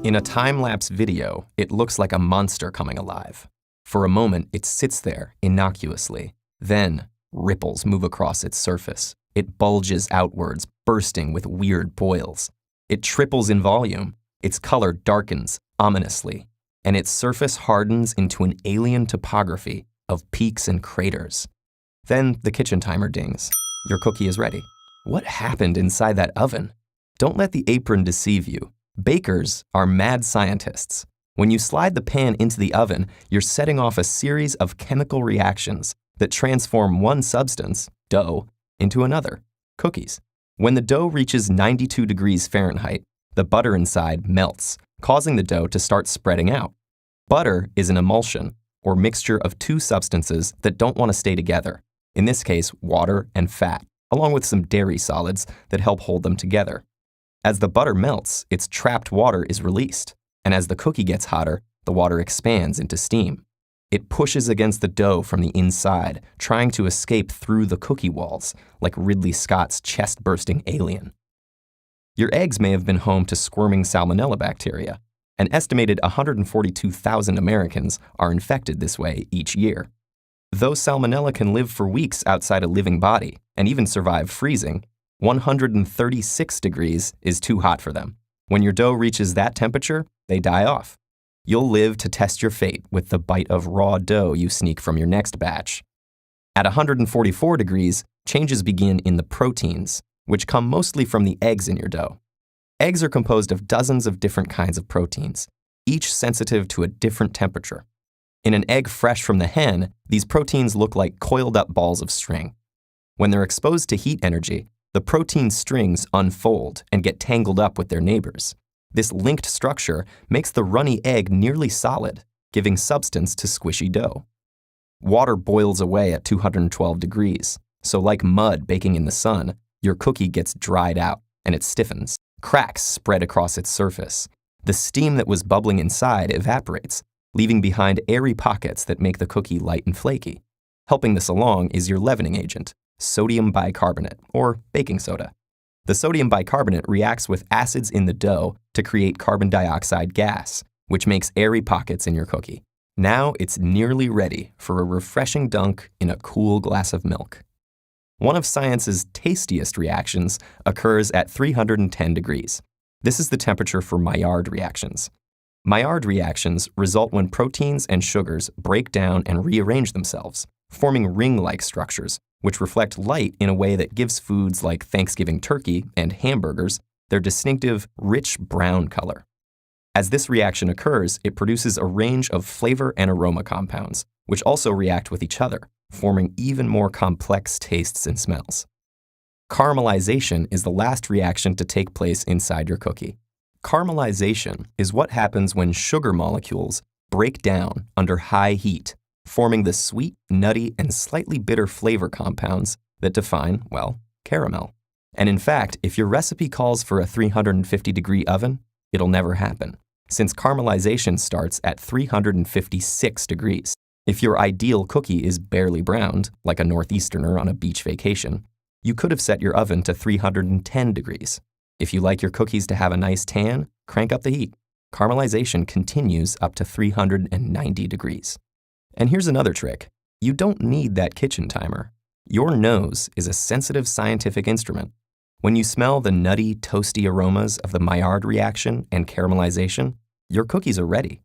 In a time-lapse video, it looks like a monster coming alive. For a moment, it sits there innocuously. Then, ripples move across its surface. It bulges outwards, bursting with weird boils. It triples in volume. Its color darkens ominously, and its surface hardens into an alien topography of peaks and craters. Then the kitchen timer dings. Your cookie is ready. What happened inside that oven? Don't let the apron deceive you. Bakers are mad scientists. When you slide the pan into the oven, you're setting off a series of chemical reactions that transform one substance, dough, into another, cookies. When the dough reaches 92 degrees Fahrenheit, the butter inside melts, causing the dough to start spreading out. Butter is an emulsion, or mixture of two substances that don't want to stay together, in this case, water and fat, along with some dairy solids that help hold them together. As the butter melts, its trapped water is released, and as the cookie gets hotter, the water expands into steam. It pushes against the dough from the inside, trying to escape through the cookie walls, like Ridley Scott's chest-bursting alien. Your eggs may have been home to squirming salmonella bacteria. An estimated 142,000 Americans are infected this way each year. Though salmonella can live for weeks outside a living body and even survive freezing, 136 degrees is too hot for them. When your dough reaches that temperature, they die off. You'll live to test your fate with the bite of raw dough you sneak from your next batch. At 144 degrees, changes begin in the proteins, which come mostly from the eggs in your dough. Eggs are composed of dozens of different kinds of proteins, each sensitive to a different temperature. In an egg fresh from the hen, these proteins look like coiled-up balls of string. When they're exposed to heat energy, the protein strings unfold and get tangled up with their neighbors. This linked structure makes the runny egg nearly solid, giving substance to squishy dough. Water boils away at 212 degrees, so like mud baking in the sun, your cookie gets dried out and it stiffens. Cracks spread across its surface. The steam that was bubbling inside evaporates, leaving behind airy pockets that make the cookie light and flaky. Helping this along is your leavening agent, sodium bicarbonate, or baking soda. The sodium bicarbonate reacts with acids in the dough to create carbon dioxide gas, which makes airy pockets in your cookie. Now it's nearly ready for a refreshing dunk in a cool glass of milk. One of science's tastiest reactions occurs at 310 degrees. This is the temperature for Maillard reactions. Maillard reactions result when proteins and sugars break down and rearrange themselves, forming ring-like structures, which reflect light in a way that gives foods like Thanksgiving turkey and hamburgers their distinctive, rich brown color. As this reaction occurs, it produces a range of flavor and aroma compounds, which also react with each other, forming even more complex tastes and smells. Caramelization is the last reaction to take place inside your cookie. Caramelization is what happens when sugar molecules break down under high heat, forming the sweet, nutty, and slightly bitter flavor compounds that define, well, caramel. And in fact, if your recipe calls for a 350-degree oven, it'll never happen, since caramelization starts at 356 degrees. If your ideal cookie is barely browned, like a Northeasterner on a beach vacation, you could have set your oven to 310 degrees. If you like your cookies to have a nice tan, crank up the heat. Caramelization continues up to 390 degrees. And here's another trick. You don't need that kitchen timer. Your nose is a sensitive scientific instrument. When you smell the nutty, toasty aromas of the Maillard reaction and caramelization, your cookies are ready.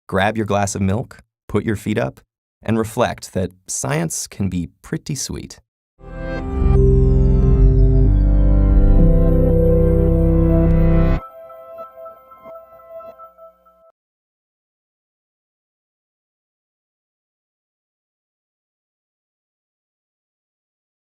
Grab your glass of milk, put your feet up, and reflect that science can be pretty sweet.